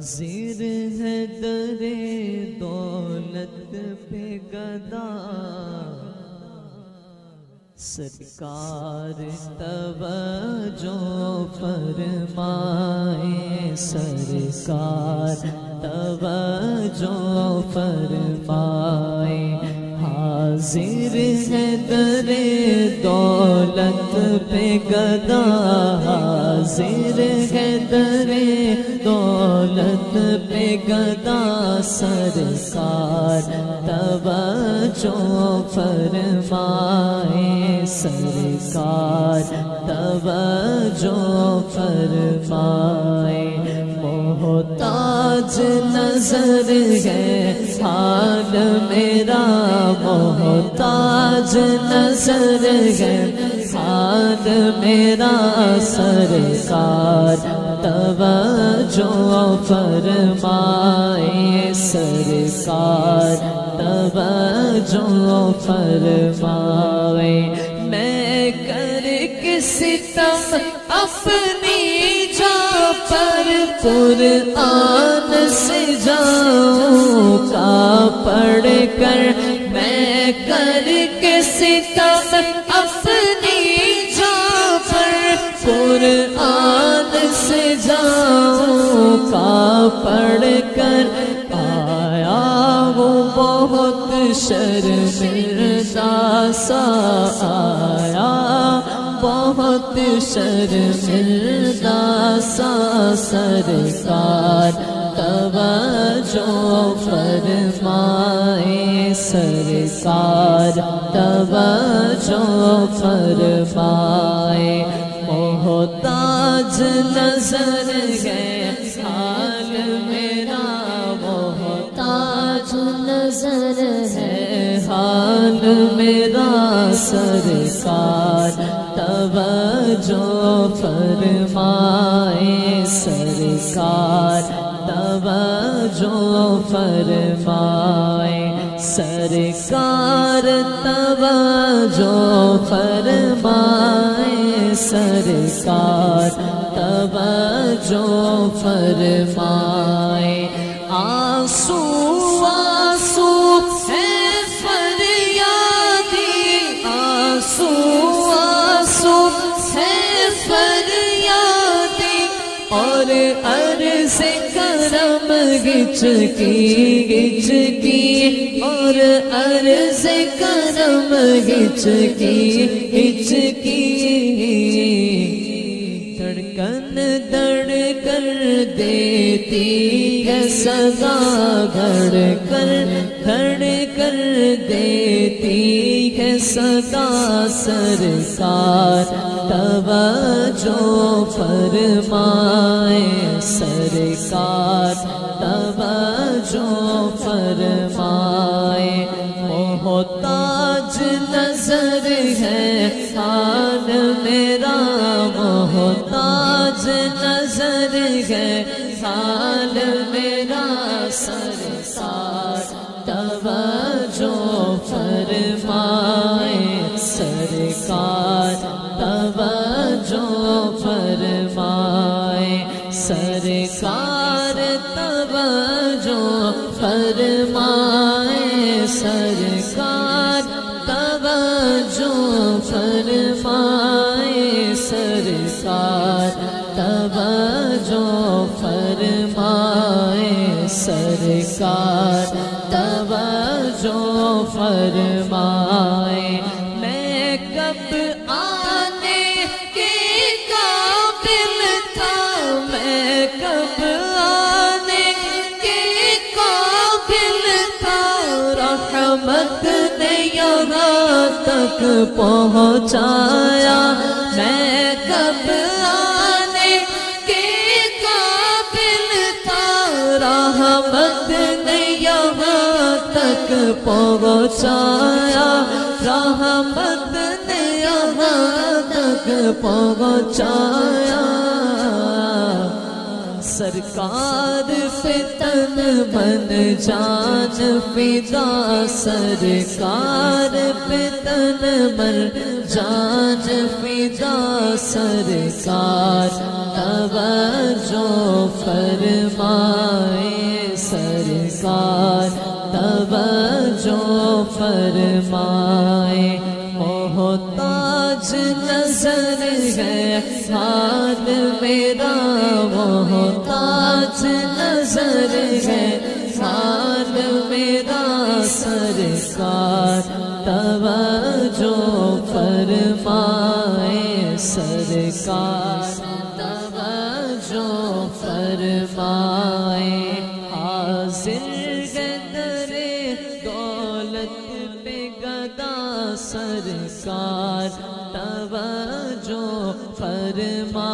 حاضر ہے در دولت پہ گدا، سرکار توجہ فرمائے، سرکار توجہ فرمائے۔ حاضر ہے در دولت پہ گدا، حاضر ہے در دولت پہ گدا، سرکار توجہ فرمائے، سرکار توجہ فرمائے۔ محتاج نظر ہے حال میرا، محتاج نظر ہے حال میرا، سرکار توجہ فرمائے، سرکار توجہ فرمائے۔ میں کر کے ستم اپنی جا پر قرآن سے جاؤں کا پڑھ کر، میں کر کے ستم اپنی جا پر قرآن سے جاؤں کا پڑھ کر، آیا وہ بہت شرمندہ سا آیا، بہت شرمندہ سا، سرکار توجہ فرمائے، سرکار توجہ فرمائے۔ محتاج نظر ہے حال میرا، محتاج نظر ہے حال میرا، سرکار توجہ فرمائے، سرکار توجہ فرمائے، سرکار توجہ فرمائے، سرکار توجہ فرمائے۔ آنسو آنسو ہے فریادی، آنسو آنسو ہے فریادی، اور عرض کرم گچ کی، اور عرض کرم گچ کی، دھڑکن دڑ کر دیتی ہے صدا، دھڑکن دھڑ کر دیتی ہے صدا، سرکار توجہ فرمائے، سرکار توجہ فرمائے۔ محتاج نظر ہے حال میرا، محتاج نظر ہے حال میرا، سرکار توجہ فرمائے، سرکار توجہ فرمائے، سرکار توجہ فرمائے، سرکار توجہ فرمائے، سرکار توجہ فرمائے، سرکار توجہ فرمائے۔ میں کب آنے کے قابل تھا، میں کب آنے کے قابل تھا، رحمت نے یہاں تک پہنچایا، میں کب آنے کے قابل تھا، رحمت نے یہاں تک پہنچایا، رحمت نے یہاں تک پہنچایا۔ سرکار پہ تن من جان فدا، سرکار پہ تن من جان فدا، سرکار توجہ فرمائے، فرمائے محتاج نظر ہے حال میرا محتاج نظر ہے حال میرا سرکار توجہ فرمائے سرکار توجہ فرمائے حاضر ہے در دولت پہ گدا سرکار توجہ فرمائے